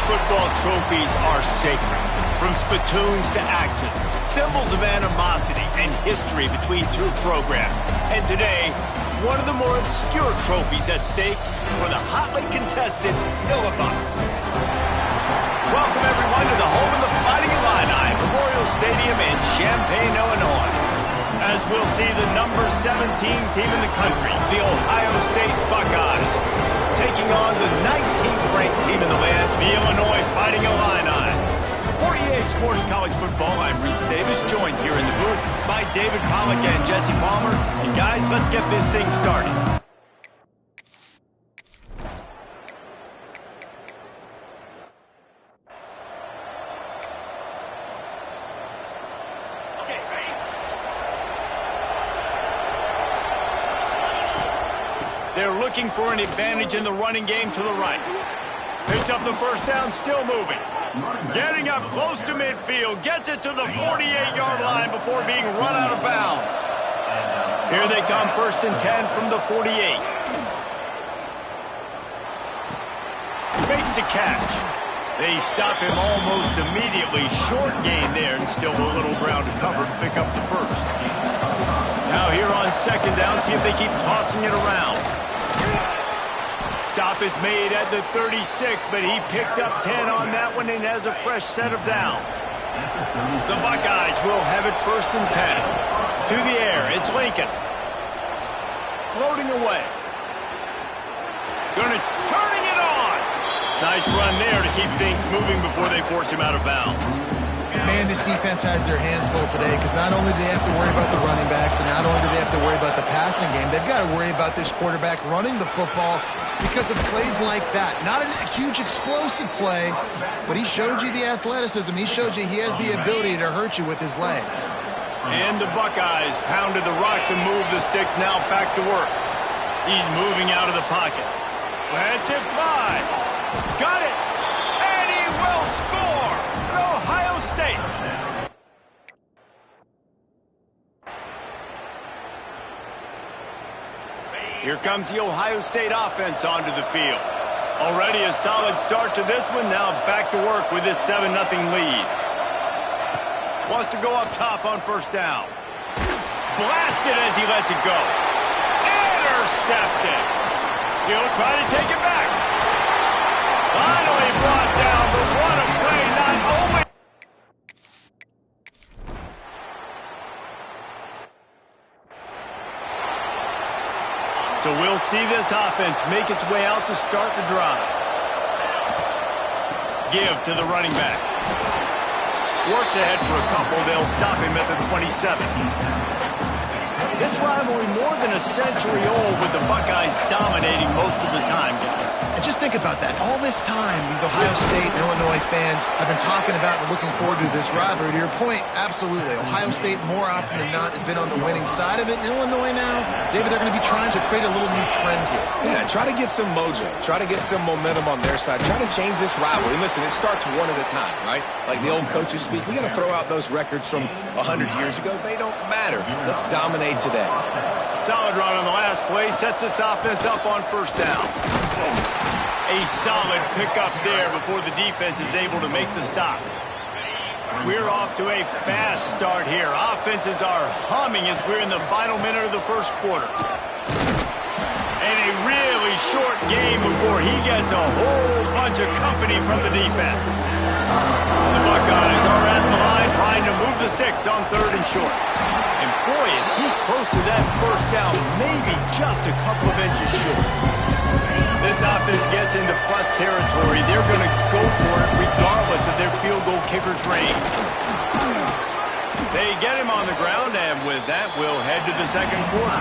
football trophies are sacred. From spittoons to axes, symbols of animosity and history between two programs. And today, one of the more obscure trophies at stake for the hotly contested Illinois. Welcome, everyone, to the home of the Fighting Illini, Memorial Stadium in Champaign, Illinois. As we'll see the number 17 team in the country, the Ohio State Buckeyes, taking on the 19th ranked team in the land, the Illinois Fighting Illini. For EA Sports College Football, I'm Reese Davis, joined here in the booth by David Pollack and Jesse Palmer. And guys, let's get this thing started. Okay, ready? They're looking for an advantage in the running game to the right. Picks up the first down, still moving. Getting up close to midfield, gets it to the 48-yard line before being run out of bounds. Here they come, 1st and 10 from the 48. Makes the catch. They stop him almost immediately. Short gain there, and still a little ground to cover to pick up the first. Now here on 2nd down, see if they keep tossing it around. Stop is made at the 36, but he picked up 10 on that one and has a fresh set of downs. The Buckeyes will have it 1st and 10. To the air, it's Lincoln. Floating away. Turning it on. Nice run there to keep things moving before they force him out of bounds. Man, this defense has their hands full today because not only do they have to worry about the running backs and not only do they have to worry about the passing game, they've got to worry about this quarterback running the football because of plays like that. Not a huge explosive play, but he showed you the athleticism. He showed you he has the ability to hurt you with his legs. And the Buckeyes pounded the rock to move the sticks, now back to work. He's moving out of the pocket. Lets it fly. Got it. And he will score. Ohio State. Here comes the Ohio State offense onto the field. Already a solid start to this one. Now back to work with this 7-0 lead. Wants to go up top on 1st down. Blasted as he lets it go. Intercepted. He'll try to take it back. Finally brought down, but what a play. Not only so we'll see this offense make its way out to start the drive. Give to the running back. Works ahead for a couple. They'll stop him at the 27. This rivalry more than a century old with the Buckeyes dominating most of the time, guys. And just think about that. All this time, these Ohio State and Illinois fans have been talking about and looking forward to this rivalry. To your point, absolutely. Ohio State, more often than not, has been on the winning side of it. In Illinois now, David, they're going to be trying to create a little new trend here. Yeah, try to get some mojo. Try to get some momentum on their side. Try to change this rivalry. Listen, it starts one at a time, right? Like the old coaches speak, we got to throw out those records from 100 years ago. They don't matter. Let's dominate today. Solid run on the last play. Sets this offense up on 1st down. A solid pickup there before the defense is able to make the stop. We're off to a fast start here. Offenses are humming as we're in the final minute of the 1st quarter. And a really short game before he gets a whole bunch of company from the defense. The Buckeyes are at the line trying to move the sticks on 3rd and short. And boy, is he close to that 1st down, maybe just a couple of inches short. This offense gets into plus territory. They're going to go for it regardless of their field goal kicker's range. They get him on the ground, and with that, we'll head to the 2nd quarter.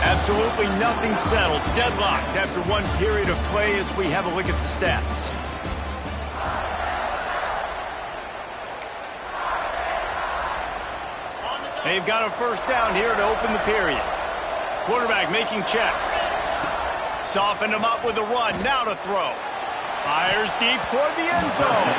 Absolutely nothing settled. Deadlocked after one period of play as we have a look at the stats. They've got a 1st down here to open the period. Quarterback making checks. Softened him up with a run. Now to throw. Fires deep toward the end zone.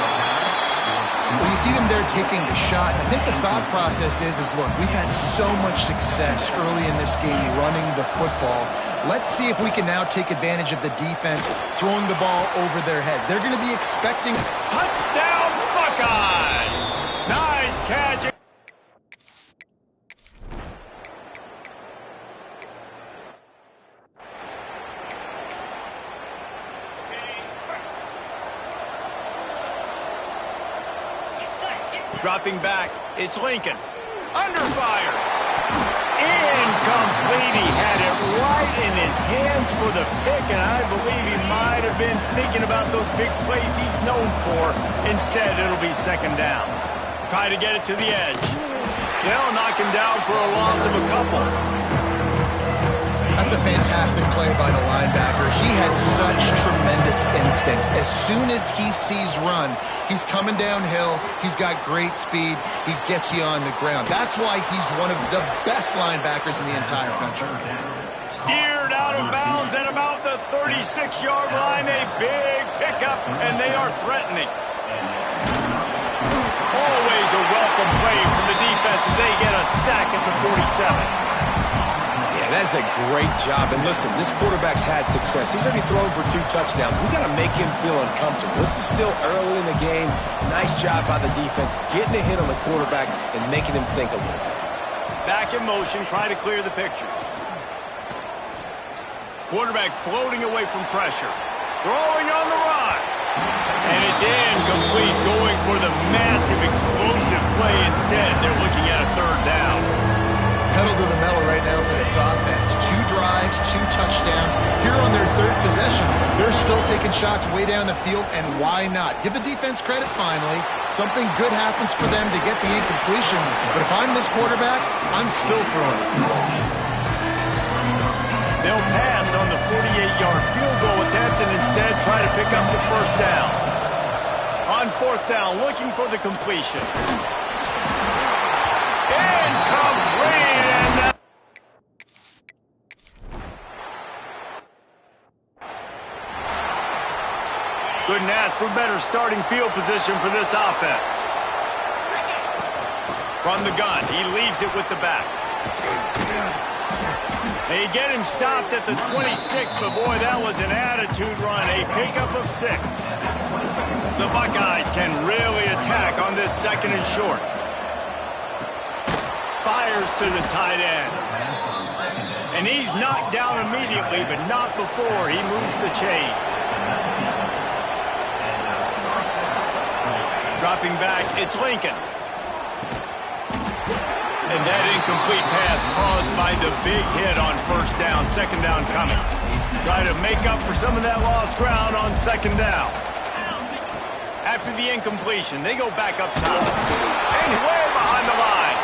Well, you see them there taking the shot. I think the thought process is look, we've had so much success early in this game running the football. Let's see if we can now take advantage of the defense throwing the ball over their heads. They're going to be expecting... Touchdown, Buckeyes! Nice catch. Dropping back, it's Lincoln. Under fire. Incomplete. He had it right in his hands for the pick, and I believe he might have been thinking about those big plays he's known for. Instead, it'll be second down. Try to get it to the edge. They'll knock him down for a loss of a couple. That's a fantastic play by the linebacker. He has such tremendous instincts. As soon as he sees run, he's coming downhill. He's got great speed. He gets you on the ground. That's why he's one of the best linebackers in the entire country. Steered out of bounds at about the 36-yard line. A big pickup, and they are threatening. Always a welcome play from the defense as they get a sack at the 47. That's a great job. And listen, this quarterback's had success. He's already thrown for 2 touchdowns. We got to make him feel uncomfortable. This is still early in the game. Nice job by the defense, getting a hit on the quarterback and making him think a little bit. Back in motion, try to clear the picture. Quarterback floating away from pressure. Throwing on the run. And it's incomplete, going for the massive explosive play instead. They're looking at a third down. Pedal to the metal right now for this offense. 2 drives, 2 touchdowns. Here on their third possession, they're still taking shots way down the field, and why not? Give the defense credit finally. Something good happens for them to get the incompletion. But if I'm this quarterback, I'm still throwing it. They'll pass on the 48-yard field goal attempt and instead try to pick up the first down. On fourth down, looking for the completion. Incomplete! Couldn't ask for better starting field position for this offense. From the gun, he leaves it with the back. They get him stopped at the 26, but boy, that was an attitude run, a pickup of 6. The Buckeyes can really attack on this second and short. Fires to the tight end. And he's knocked down immediately, but not before he moves the chains. Dropping back, it's Lincoln. And that incomplete pass caused by the big hit on first down. Second down coming. Try to make up for some of that lost ground on second down. After the incompletion, they go back up top. And way behind the line.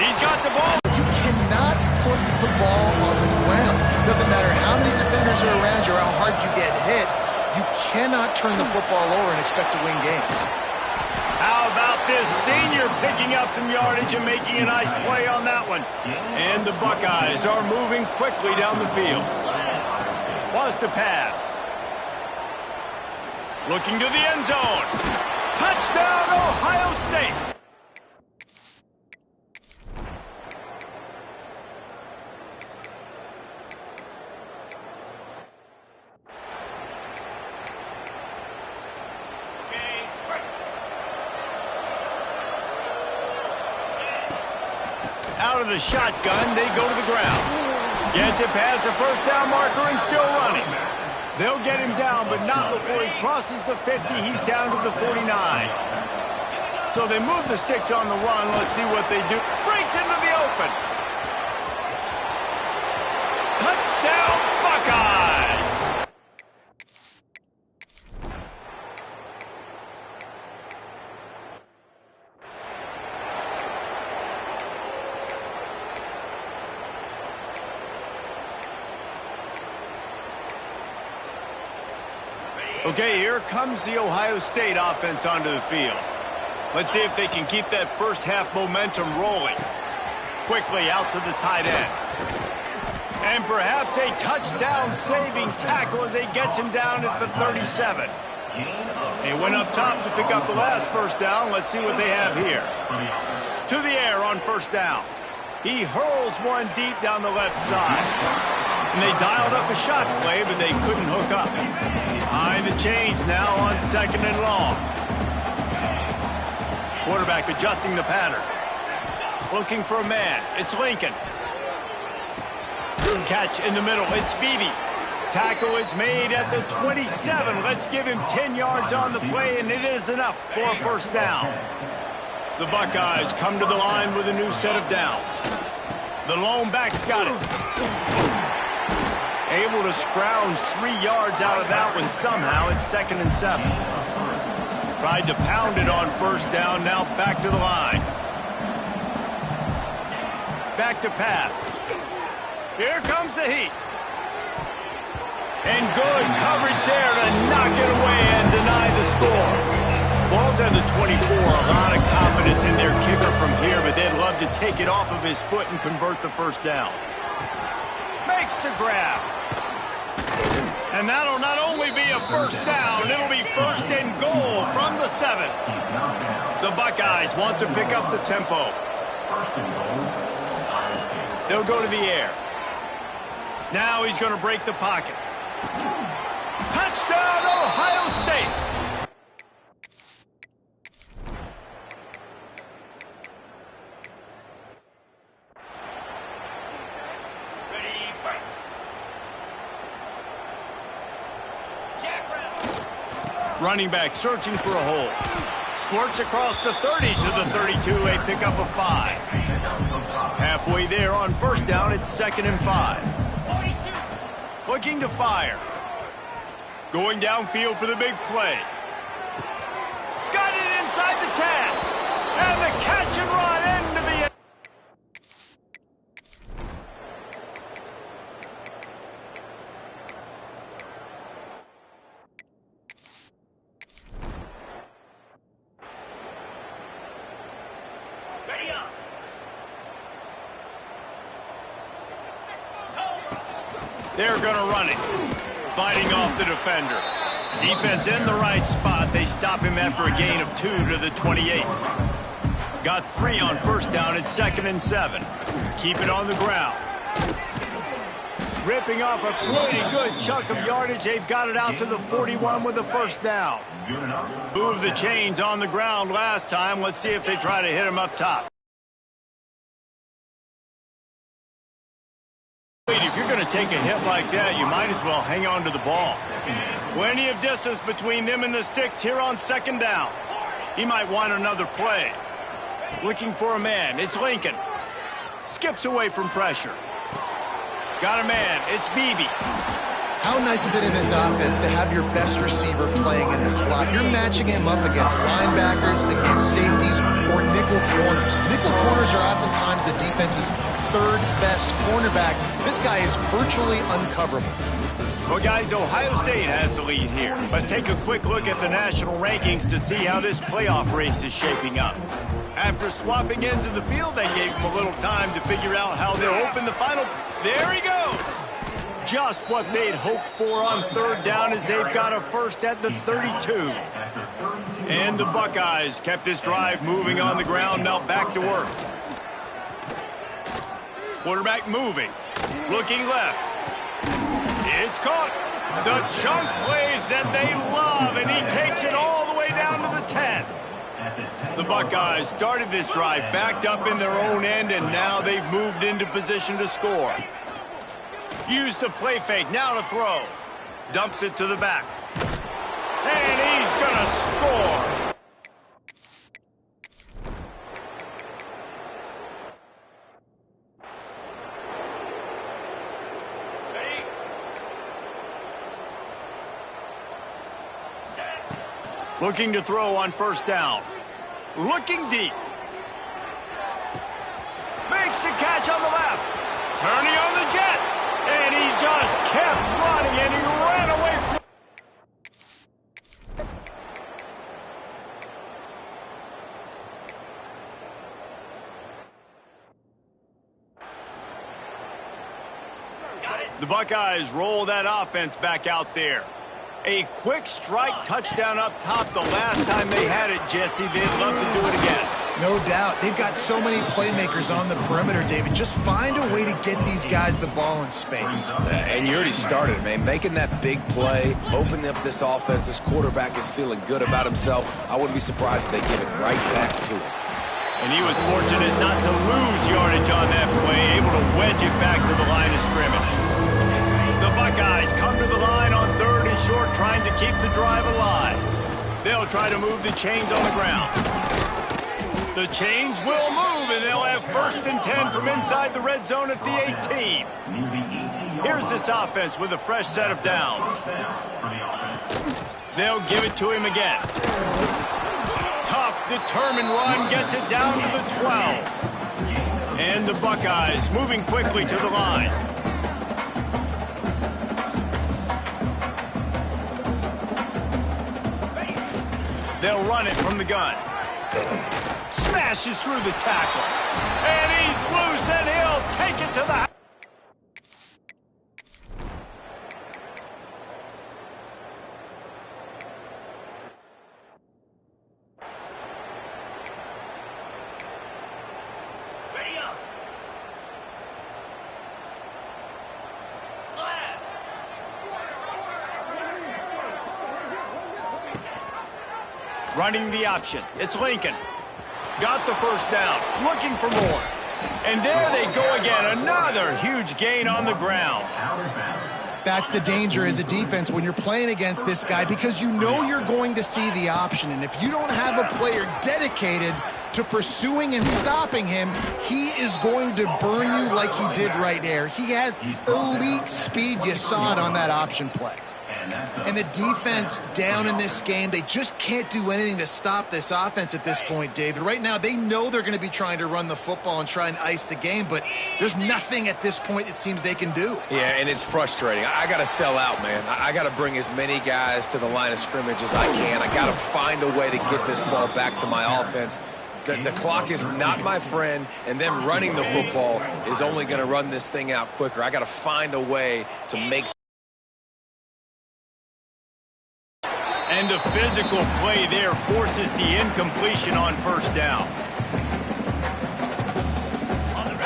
He's got the ball. You cannot put the ball on the ground. Doesn't matter how many defenders are around you or how hard you get hit. You cannot turn the football over and expect to win games. How about this senior picking up some yardage and making a nice play on that one? And the Buckeyes are moving quickly down the field. Wants to pass. Looking to the end zone. Touchdown, Ohio State. Out of the shotgun, they go to the ground. Gets it past the first down marker and still running. They'll get him down, but not before he crosses the 50. He's down to the 49. So they move the sticks on the run. Let's see what they do. Breaks into the open. Touchdown, Buckeyes! Okay, here comes the Ohio State offense onto the field. Let's see if they can keep that first half momentum rolling. Quickly out to the tight end. And perhaps a touchdown-saving tackle as they get him down at the 37. They went up top to pick up the last first down. Let's see what they have here. To the air on first down. He hurls one deep down the left side. And they dialed up a shot play, but they couldn't hook up. Behind the chains now on second and long. Quarterback adjusting the pattern. Looking for a man. It's Lincoln. Catch in the middle. It's Beebe. Tackle is made at the 27. Let's give him 10 yards on the play, and it is enough for a first down. The Buckeyes come to the line with a new set of downs. The lone back's got it. Able to scrounge 3 yards out of that one somehow. It's 2nd and 7. Tried to pound it on first down. Now back to the line. Back to pass. Here comes the heat. And good coverage there to knock it away and deny the score. Ball's at the 24. A lot of confidence in their kicker from here, but they'd love to take it off of his foot and convert the first down. Makes the grab. And that'll not only be a first down, it'll be first and goal from the 7. The Buckeyes want to pick up the tempo. They'll go to the air. Now he's going to break the pocket. Touchdown, Ohio State! Running back searching for a hole. Squirts across the 30 to the 32, a pickup of 5. Halfway there on first down, it's 2nd and 5. Looking to fire. Going downfield for the big play. Got it inside the 10. And the catch and run into the end. They're going to run it. Fighting off the defender. Defense in the right spot. They stop him after a gain of 2 to the 28. Got 3 on first down. It's 2nd and 7. Keep it on the ground. Ripping off a pretty good chunk of yardage. They've got it out to the 41 with the first down. Move the chains on the ground last time. Let's see if they try to hit him up top. If you're going to take a hit like that, you might as well hang on to the ball. Plenty of distance between them and the sticks here on second down. He might want another play. Looking for a man. It's Lincoln. Skips away from pressure. Got a man. It's Beebe. How nice is it in this offense to have your best receiver playing in the slot? You're matching him up against linebackers, against safeties, or nickel corners. Nickel corners are oftentimes the defense's third best cornerback. This guy is virtually uncoverable. Well, guys, Ohio State has the lead here. Let's take a quick look at the national rankings to see how this playoff race is shaping up. After swapping ends of the field, they gave him a little time to figure out how they'll open the final. There he goes! Just what they'd hoped for on third down as they've got a first at the 32. And the Buckeyes kept this drive moving on the ground. Now back to work. Quarterback moving. Looking left. It's caught. The chunk plays that they love, and he takes it all the way down to the 10. The Buckeyes started this drive backed up in their own end, and now they've moved into position to score. Use the play fake, now to throw. Dumps it to the back. And he's gonna score. Looking to throw on first down. Looking deep. Makes the catch on the left. Turning on the jet. And he just kept running, and he ran away from the Buckeyes roll that offense back out there. A quick strike touchdown up top the last time they had it, Jesse. They'd love to do it again. No doubt. They've got so many playmakers on the perimeter, David. Just find a way to get these guys the ball in space. And you already started, man. Making that big play, opening up this offense. This quarterback is feeling good about himself. I wouldn't be surprised if they give it right back to him. And he was fortunate not to lose yardage on that play, able to wedge it back to the line of scrimmage. The Buckeyes come to the line on 3rd and short, trying to keep the drive alive. They'll try to move the chains on the ground. The chains will move, and they'll have 1st and 10 from inside the red zone at the 18. Here's this offense with a fresh set of downs. They'll give it to him again. Tough, determined run gets it down to the 12. And the Buckeyes moving quickly to the line. They'll run it from the gun. Smashes through the tackle. And he's loose, and he'll take it to the house. Running the option. It's Lincoln. Got the 1st down. Looking for more. And there they go again. Another huge gain on the ground. That's the danger as a defense when you're playing against this guy, because you know you're going to see the option. And if you don't have a player dedicated to pursuing and stopping him, he is going to burn you like he did right there. He has elite speed. You saw it on that option play. And the defense down in this game, they just can't do anything to stop this offense at this point, David. Right now, they know they're going to be trying to run the football and try and ice the game, but there's nothing at this point it seems they can do. Yeah, and it's frustrating. I got to sell out, man. I got to bring as many guys to the line of scrimmage as I can. I got to find a way to get this ball back to my offense. The clock is not my friend, and them running the football is only going to run this thing out quicker. I got to find a way to make. And the physical play there forces the incompletion on 1st down.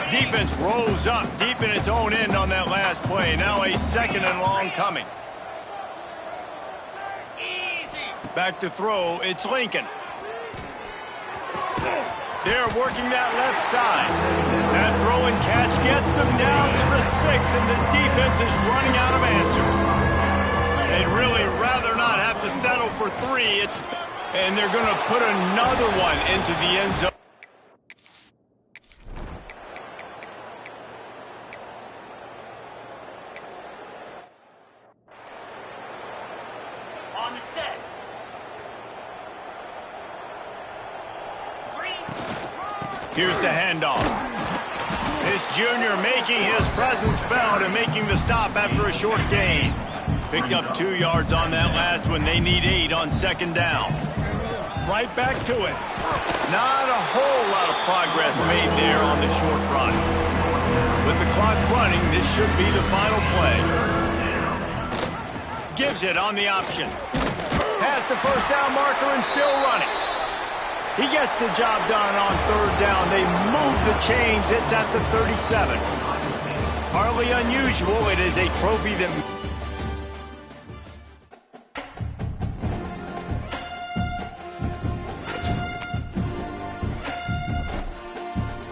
Defense rolls up deep in its own end on that last play. Now a 2nd and long coming. Back to throw, it's Lincoln. They're working that left side. That throw and catch gets them down to the 6, and the defense is running out of answers. They'd really rather not have to settle for 3. And they're going to put another one into the end zone. On the set. 3. Here's the handoff. This junior making his presence felt and making the stop after a short gain. Picked up 2 yards on that last one. They need 8 on 2nd down. Right back to it. Not a whole lot of progress made there on the short run. With the clock running, this should be the final play. Gives it on the option. Past the 1st down marker and still running. He gets the job done on 3rd down. They move the chains. It's at the 37. Hardly unusual. It is a trophy that...